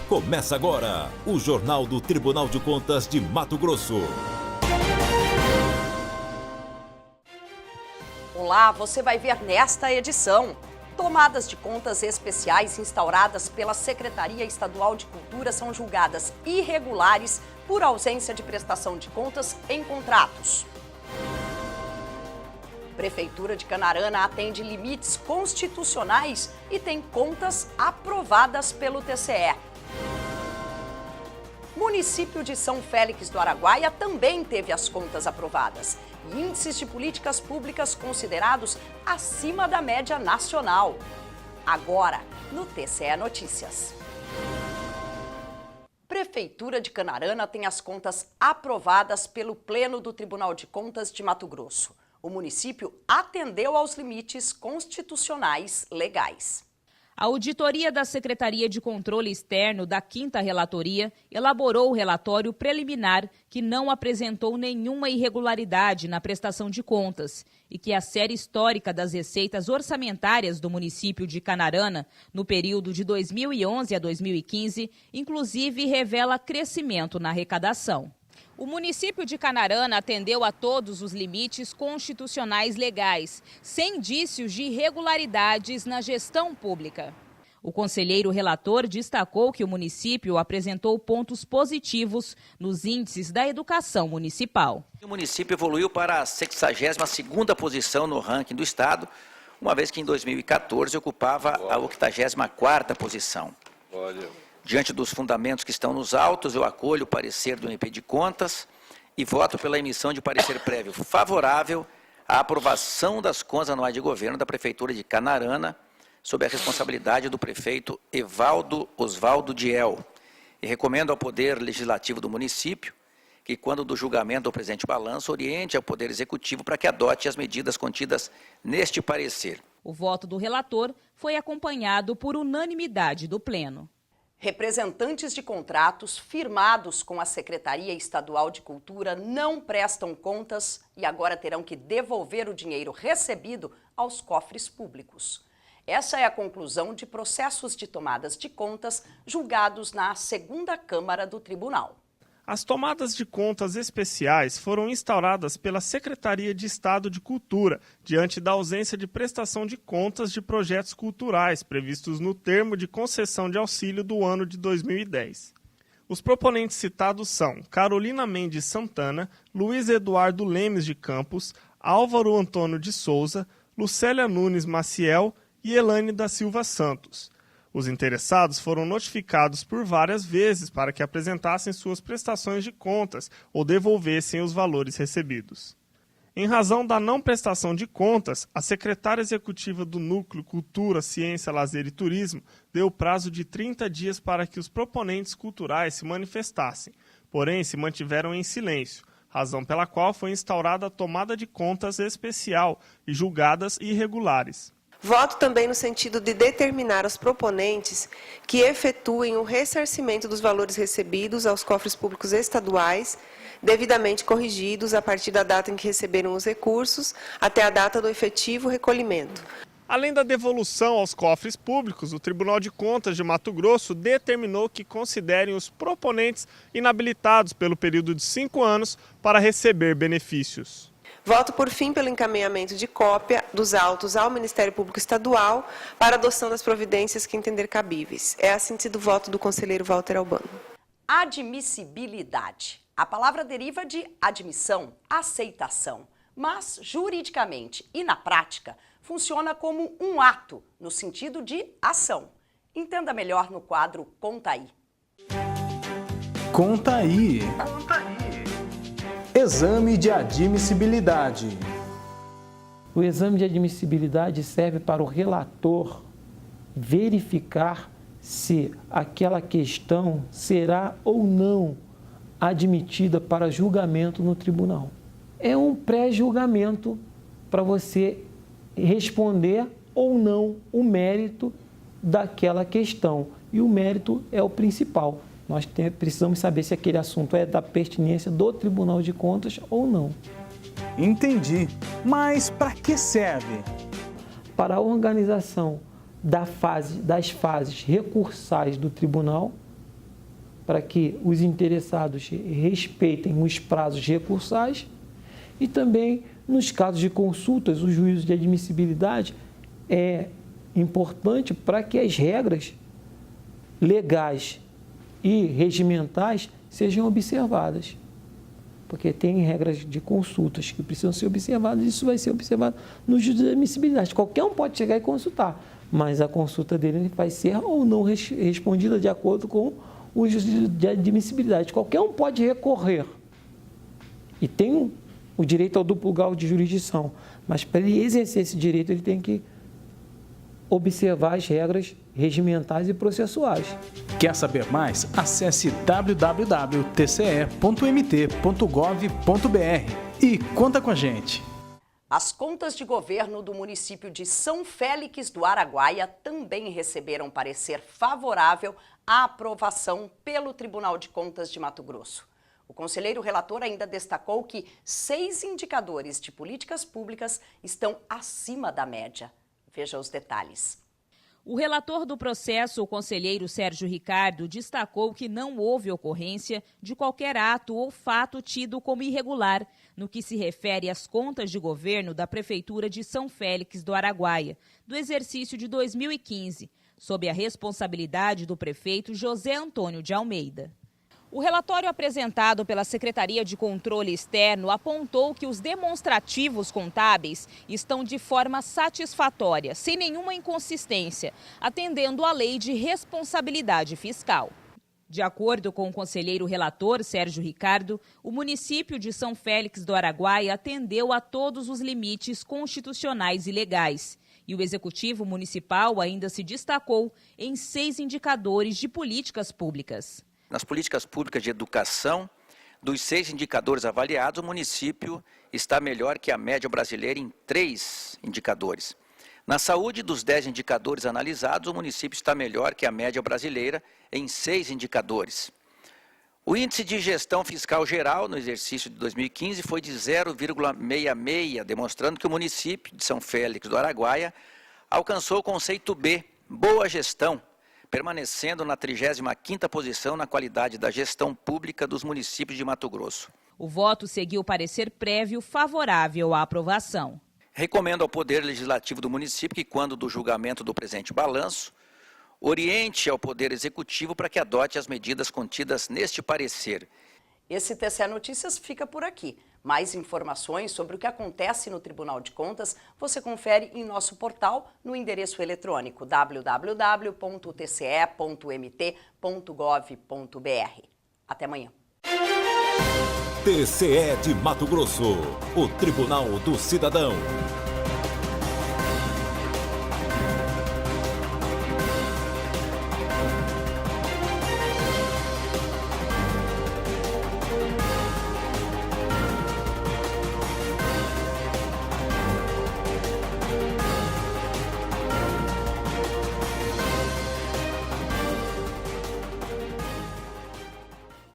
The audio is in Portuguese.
Começa agora o Jornal do Tribunal de Contas de Mato Grosso. Olá, você vai ver nesta edição: tomadas de contas especiais instauradas pela Secretaria Estadual de Cultura são julgadas irregulares por ausência de prestação de contas em contratos. Prefeitura de Canarana atende limites constitucionais e tem contas aprovadas pelo TCE. Município de São Félix do Araguaia também teve as contas aprovadas e índices de políticas públicas considerados acima da média nacional. Agora, no TCE Notícias. Prefeitura de Canarana tem as contas aprovadas pelo Pleno do Tribunal de Contas de Mato Grosso. O município atendeu aos limites constitucionais legais. A auditoria da Secretaria de Controle Externo da 5ª Relatoria elaborou o relatório preliminar que não apresentou nenhuma irregularidade na prestação de contas e que a série histórica das receitas orçamentárias do município de Canarana, no período de 2011 a 2015, inclusive revela crescimento na arrecadação. O município de Canarana atendeu a todos os limites constitucionais legais, sem indícios de irregularidades na gestão pública. O conselheiro relator destacou que o município apresentou pontos positivos nos índices da educação municipal. O município evoluiu para a 62ª posição no ranking do estado, uma vez que em 2014 ocupava a 84ª posição. Diante dos fundamentos que estão nos autos, eu acolho o parecer do MP de Contas e voto pela emissão de parecer prévio favorável à aprovação das contas anuais de governo da Prefeitura de Canarana, sob a responsabilidade do prefeito Evaldo Osvaldo Diel. E recomendo ao Poder Legislativo do município que, quando do julgamento do presente balanço, oriente ao Poder Executivo para que adote as medidas contidas neste parecer. O voto do relator foi acompanhado por unanimidade do Pleno. Representantes de contratos firmados com a Secretaria Estadual de Cultura não prestam contas e agora terão que devolver o dinheiro recebido aos cofres públicos. Essa é a conclusão de processos de tomadas de contas julgados na 2ª Câmara do Tribunal. As tomadas de contas especiais foram instauradas pela Secretaria de Estado de Cultura, diante da ausência de prestação de contas de projetos culturais previstos no termo de concessão de auxílio do ano de 2010. Os proponentes citados são Carolina Mendes Santana, Luiz Eduardo Lemes de Campos, Álvaro Antônio de Souza, Lucélia Nunes Maciel e Elane da Silva Santos. Os interessados foram notificados por várias vezes para que apresentassem suas prestações de contas ou devolvessem os valores recebidos. Em razão da não prestação de contas, a secretária executiva do Núcleo Cultura, Ciência, Lazer e Turismo deu prazo de 30 dias para que os proponentes culturais se manifestassem, porém se mantiveram em silêncio, razão pela qual foi instaurada a tomada de contas especial e julgadas irregulares. Voto também no sentido de determinar aos proponentes que efetuem o ressarcimento dos valores recebidos aos cofres públicos estaduais, devidamente corrigidos a partir da data em que receberam os recursos, até a data do efetivo recolhimento. Além da devolução aos cofres públicos, o Tribunal de Contas de Mato Grosso determinou que considerem os proponentes inabilitados pelo período de 5 anos para receber benefícios. Voto, por fim, pelo encaminhamento de cópia dos autos ao Ministério Público Estadual para adoção das providências que entender cabíveis. É assim sido o voto do conselheiro Walter Albano. Admissibilidade. A palavra deriva de admissão, aceitação, mas juridicamente e na prática funciona como um ato, no sentido de ação. Entenda melhor no quadro Conta Aí. Conta Aí. Conta Aí. Exame de admissibilidade. O exame de admissibilidade serve para o relator verificar se aquela questão será ou não admitida para julgamento no tribunal. É um pré-julgamento para você responder ou não o mérito daquela questão. E o mérito é o principal. Nós precisamos saber se aquele assunto é da pertinência do Tribunal de Contas ou não. Entendi. Mas para que serve? Para a organização das fases recursais do tribunal, para que os interessados respeitem os prazos recursais, e também, nos casos de consultas, o juízo de admissibilidade é importante para que as regras legais e regimentais sejam observadas. Porque tem regras de consultas que precisam ser observadas, e isso vai ser observado no juízo de admissibilidade. Qualquer um pode chegar e consultar, mas a consulta dele vai ser ou não respondida de acordo com o juízo de admissibilidade. Qualquer um pode recorrer e tem o direito ao duplo grau de jurisdição, mas para ele exercer esse direito, ele tem que observar as regras regimentais e processuais. Quer saber mais? Acesse www.tce.mt.gov.br e conta com a gente. As contas de governo do município de São Félix do Araguaia também receberam parecer favorável à aprovação pelo Tribunal de Contas de Mato Grosso. O conselheiro relator ainda destacou que 6 indicadores de políticas públicas estão acima da média. Veja os detalhes. O relator do processo, o conselheiro Sérgio Ricardo, destacou que não houve ocorrência de qualquer ato ou fato tido como irregular no que se refere às contas de governo da Prefeitura de São Félix do Araguaia, do exercício de 2015, sob a responsabilidade do prefeito José Antônio de Almeida. O relatório apresentado pela Secretaria de Controle Externo apontou que os demonstrativos contábeis estão de forma satisfatória, sem nenhuma inconsistência, atendendo à lei de responsabilidade fiscal. De acordo com o conselheiro relator Sérgio Ricardo, o município de São Félix do Araguaia atendeu a todos os limites constitucionais e legais. E o Executivo Municipal ainda se destacou em 6 indicadores de políticas públicas. Nas políticas públicas de educação, dos 6 indicadores avaliados, o município está melhor que a média brasileira em 3 indicadores. Na saúde, dos 10 indicadores analisados, o município está melhor que a média brasileira em 6 indicadores. O índice de gestão fiscal geral no exercício de 2015 foi de 0,66, demonstrando que o município de São Félix do Araguaia alcançou o conceito B, boa gestão, permanecendo na 35ª posição na qualidade da gestão pública dos municípios de Mato Grosso. O voto seguiu parecer prévio favorável à aprovação. Recomendo ao Poder Legislativo do município que, quando do julgamento do presente balanço, oriente ao Poder Executivo para que adote as medidas contidas neste parecer. Esse TCE Notícias fica por aqui. Mais informações sobre o que acontece no Tribunal de Contas você confere em nosso portal no endereço eletrônico www.tce.mt.gov.br. Até amanhã. TCE de Mato Grosso, o Tribunal do Cidadão.